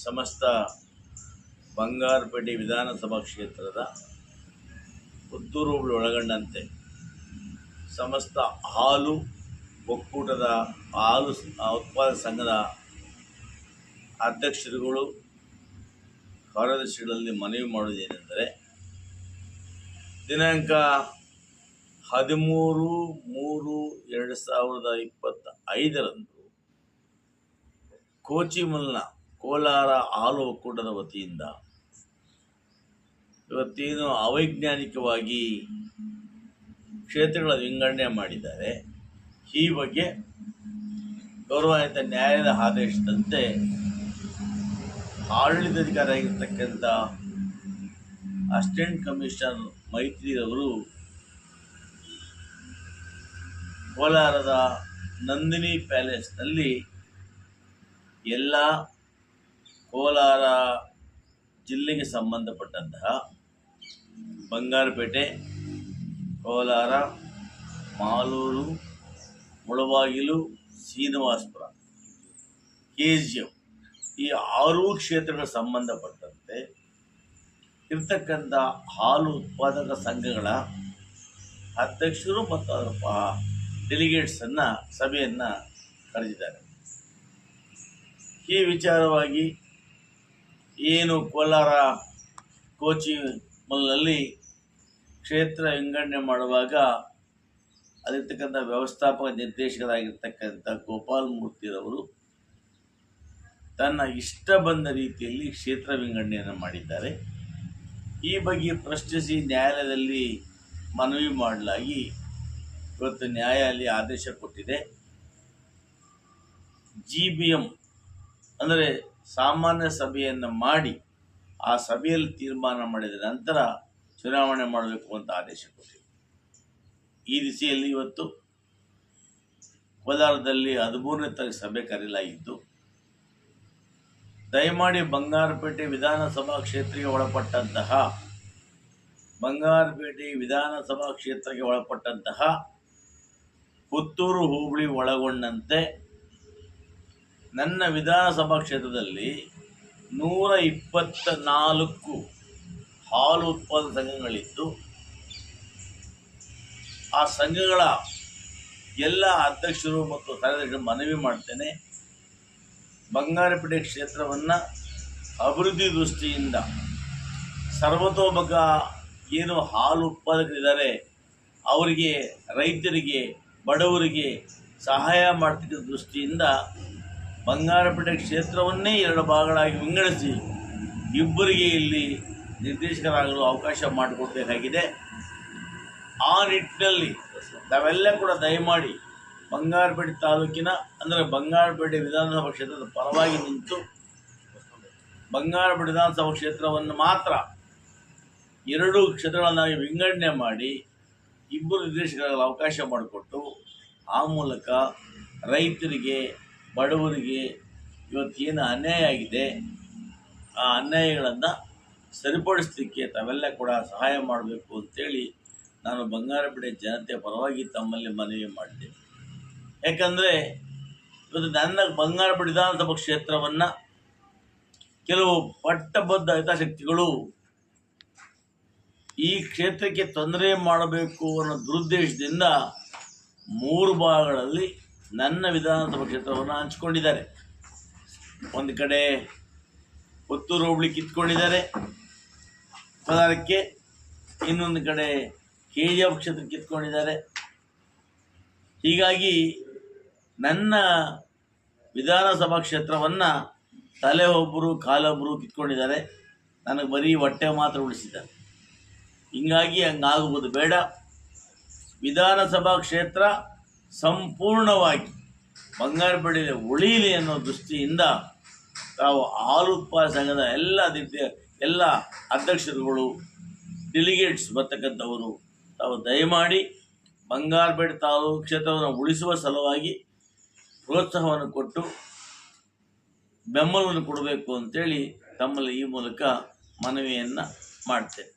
ಸಮಸ್ತ ಬಂಗಾರಪೇಟೆ ವಿಧಾನಸಭಾ ಕ್ಷೇತ್ರದ ಪುತ್ತೂರು ಹೋಬಳಿ ಒಳಗೊಂಡಂತೆ ಸಮಸ್ತ ಹಾಲು ಒಕ್ಕೂಟದ ಹಾಲು ಉತ್ಪಾದಕ ಸಂಘದ ಅಧ್ಯಕ್ಷರುಗಳು ಕಾರ್ಯದರ್ಶಿಗಳಲ್ಲಿ ಮನವಿ ಮಾಡುವುದೇನೆಂದರೆ, ದಿನಾಂಕ 13/3/2025 ಕೋಚಿಮಲ್ನ ಕೋಲಾರ ಹಾಲು ಒಕ್ಕೂಟದ ವತಿಯಿಂದ ಇವತ್ತೇನು ಅವೈಜ್ಞಾನಿಕವಾಗಿ ಕ್ಷೇತ್ರಗಳ ವಿಂಗಡಣೆ ಮಾಡಿದ್ದಾರೆ, ಈ ಬಗ್ಗೆ ಗೌರವಾನ್ವಿತ ನ್ಯಾಯಾಲಯದ ಆದೇಶದಂತೆ ಆಡಳಿತಾಧಿಕಾರಿ ಆಗಿರ್ತಕ್ಕಂಥ ಅಸಿಸ್ಟೆಂಟ್ ಕಮಿಷನರ್ ಮೈತ್ರಿರವರು ಕೋಲಾರದ ನಂದಿನಿ ಪ್ಯಾಲೇಸ್ನಲ್ಲಿ ಎಲ್ಲ ಕೋಲಾರ ಜಿಲ್ಲೆಗೆ ಸಂಬಂಧಪಟ್ಟಂತಹ ಬಂಗಾರಪೇಟೆ, ಕೋಲಾರ, ಮಾಲೂರು, ಮುಳಬಾಗಿಲು, ಶ್ರೀನಿವಾಸಪುರ, KGF ಈ 6 ಕ್ಷೇತ್ರಗಳಿಗೆ ಸಂಬಂಧಪಟ್ಟಂತೆ ಇರ್ತಕ್ಕಂಥ ಹಾಲು ಉತ್ಪಾದಕ ಸಂಘಗಳ ಅಧ್ಯಕ್ಷರು ಮತ್ತು ಅದರ ಡೆಲಿಗೇಟ್ಸನ್ನು ಸಭೆಯನ್ನು ಕರೆದಿದ್ದಾರೆ. ಈ ವಿಚಾರವಾಗಿ ಏನು ಕೋಲಾರ ಕೋಚಿಮಲ್ನಲ್ಲಿ ಕ್ಷೇತ್ರ ವಿಂಗಡಣೆ ಮಾಡುವಾಗ ಅಲ್ಲಿರ್ತಕ್ಕಂಥ ವ್ಯವಸ್ಥಾಪಕ ನಿರ್ದೇಶಕರಾಗಿರ್ತಕ್ಕಂಥ ಗೋಪಾಲ್ ಮೂರ್ತಿರವರು ತನ್ನ ಇಷ್ಟ ಬಂದ ರೀತಿಯಲ್ಲಿ ಕ್ಷೇತ್ರ ವಿಂಗಡಣೆಯನ್ನು ಮಾಡಿದ್ದಾರೆ. ಈ ಬಗ್ಗೆ ಪ್ರಶ್ನಿಸಿ ನ್ಯಾಯಾಲಯದಲ್ಲಿ ಮನವಿ ಮಾಡಲಾಗಿ ಇವತ್ತು ನ್ಯಾಯಾಲಯ ಆದೇಶ ಕೊಟ್ಟಿದೆ. GBM ಅಂದರೆ ಸಾಮಾನ್ಯ ಸಭೆಯನ್ನು ಮಾಡಿ ಆ ಸಭೆಯಲ್ಲಿ ತೀರ್ಮಾನ ಮಾಡಿದ ನಂತರ ಚುನಾವಣೆ ಮಾಡಬೇಕು ಅಂತ ಆದೇಶ ಕೊಟ್ಟಿದೆ. ಈ ದಿಸೆಯಲ್ಲಿ ಇವತ್ತು ಕೋಲಾರದಲ್ಲಿ 13ನೇ ತಾರೀಕು ಸಭೆ ಕರೆಯಲಾಗಿದ್ದು, ದಯಮಾಡಿ ಬಂಗಾರಪೇಟೆ ವಿಧಾನಸಭಾ ಕ್ಷೇತ್ರಕ್ಕೆ ಒಳಪಟ್ಟಂತಹ ಪುತ್ತೂರು ಹೋಬಳಿ ಒಳಗೊಂಡಂತೆ ನನ್ನ ವಿಧಾನಸಭಾ ಕ್ಷೇತ್ರದಲ್ಲಿ 124 ಹಾಲು ಉತ್ಪಾದಕ ಸಂಘಗಳಿದ್ದು, ಆ ಸಂಘಗಳ ಎಲ್ಲ ಅಧ್ಯಕ್ಷರು ಮತ್ತು ಕಾರ್ಯದರ್ಶಿಗಳು ಮನವಿ ಮಾಡ್ತೇನೆ, ಬಂಗಾರಪೇಟೆ ಕ್ಷೇತ್ರವನ್ನು ಅಭಿವೃದ್ಧಿ ದೃಷ್ಟಿಯಿಂದ ಸರ್ವತೋಮುಖ ಏನು ಹಾಲು ಉತ್ಪಾದಕರಿದ್ದಾರೆ ಅವರಿಗೆ, ರೈತರಿಗೆ, ಬಡವರಿಗೆ ಸಹಾಯ ಮಾಡ್ತಕ್ಕಂಥ ದೃಷ್ಟಿಯಿಂದ ಬಂಗಾರಪೇಟೆ ಕ್ಷೇತ್ರವನ್ನೇ 2 ಭಾಗಗಳಾಗಿ ವಿಂಗಡಿಸಿ ಇಬ್ಬರಿಗೆ ಇಲ್ಲಿ ನಿರ್ದೇಶಕರಾಗಲು ಅವಕಾಶ ಮಾಡಿಕೊಡಬೇಕಾಗಿದೆ. ಆ ನಿಟ್ಟಿನಲ್ಲಿ ನಾವೆಲ್ಲ ಕೂಡ ದಯಮಾಡಿ ಬಂಗಾರಪೇಟೆ ತಾಲೂಕಿನ ಅಂದರೆ ಬಂಗಾರಪೇಟೆ ವಿಧಾನಸಭಾ ಕ್ಷೇತ್ರದ ಪರವಾಗಿ ನಿಂತು ಬಂಗಾರಪೇಟೆ ವಿಧಾನಸಭಾ ಕ್ಷೇತ್ರವನ್ನು ಮಾತ್ರ 2 ಕ್ಷೇತ್ರಗಳನ್ನಾಗಿ ವಿಂಗಡಣೆ ಮಾಡಿ ಇಬ್ಬರು ನಿರ್ದೇಶಕರಾಗಲು ಅವಕಾಶ ಮಾಡಿಕೊಟ್ಟು ಆ ಮೂಲಕ ರೈತರಿಗೆ, ಬಡವರಿಗೆ ಇವತ್ತೇನು ಅನ್ಯಾಯ ಆಗಿದೆ ಆ ಅನ್ಯಾಯಗಳನ್ನು ಸರಿಪಡಿಸಲಿಕ್ಕೆ ತಾವೆಲ್ಲ ಕೂಡ ಸಹಾಯ ಮಾಡಬೇಕು ಅಂತೇಳಿ ನಾನು ಬಂಗಾರಪೇಟೆ ಜನತೆಯ ಪರವಾಗಿ ತಮ್ಮಲ್ಲಿ ಮನವಿ ಮಾಡಿದ್ದೇನೆ. ಯಾಕಂದರೆ ಇವತ್ತು ನನ್ನ ಬಂಗಾರಪೇಟೆ ವಿಧಾನಸಭಾ ಕ್ಷೇತ್ರವನ್ನು ಕೆಲವು ಪಟ್ಟಬದ್ಧ ಹಿತಾಸಕ್ತಿಗಳು ಈ ಕ್ಷೇತ್ರಕ್ಕೆ ತೊಂದರೆ ಮಾಡಬೇಕು ಅನ್ನೋ ದುರುದ್ದೇಶದಿಂದ 3 ಭಾಗಗಳಲ್ಲಿ ನನ್ನ ವಿಧಾನಸಭಾ ಕ್ಷೇತ್ರವನ್ನು ಹಂಚಿಕೊಂಡಿದ್ದಾರೆ. ಒಂದು ಕಡೆ ಪುತ್ತೂರು ಹೋಬಳಿ ಕಿತ್ಕೊಂಡಿದ್ದಾರೆ ಕೋಲಾರಕ್ಕೆ, ಇನ್ನೊಂದು ಕಡೆ KGF ಕ್ಷೇತ್ರ ಕಿತ್ಕೊಂಡಿದ್ದಾರೆ. ಹೀಗಾಗಿ ನನ್ನ ವಿಧಾನಸಭಾ ಕ್ಷೇತ್ರವನ್ನು ತಲೆ ಒಬ್ಬರು ಕಾಲೊಬ್ಬರು ಕಿತ್ಕೊಂಡಿದ್ದಾರೆ, ನನಗೆ ಬರೀ ಹೊಟ್ಟೆ ಮಾತ್ರ ಉಳಿಸಿದ್ದಾರೆ. ಹೀಗಾಗಿ ಹಂಗಾಗುವುದು ಬೇಡ. ವಿಧಾನಸಭಾ ಕ್ಷೇತ್ರ ಸಂಪೂರ್ಣವಾಗಿ ಬಂಗಾರಪೇಟೆಯಲ್ಲಿ ಉಳಿಯಲಿ ಅನ್ನೋ ದೃಷ್ಟಿಯಿಂದ ತಾವು ಹಾಲು ಉತ್ಪಾದಕ ಸಂಘದ ಎಲ್ಲ ಅಧ್ಯಕ್ಷರುಗಳು, ಡೆಲಿಗೇಟ್ಸ್ ಬರ್ತಕ್ಕಂಥವರು ತಾವು ದಯಮಾಡಿ ಬಂಗಾರಪೇಟೆ ತಾಲೂಕು ಕ್ಷೇತ್ರವನ್ನು ಉಳಿಸುವ ಸಲುವಾಗಿ ಪ್ರೋತ್ಸಾಹವನ್ನು ಕೊಟ್ಟು ಬೆಂಬಲವನ್ನು ಕೊಡಬೇಕು ಅಂತೇಳಿ ತಮ್ಮಲ್ಲಿ ಈ ಮೂಲಕ ಮನವಿಯನ್ನು ಮಾಡ್ತೇನೆ.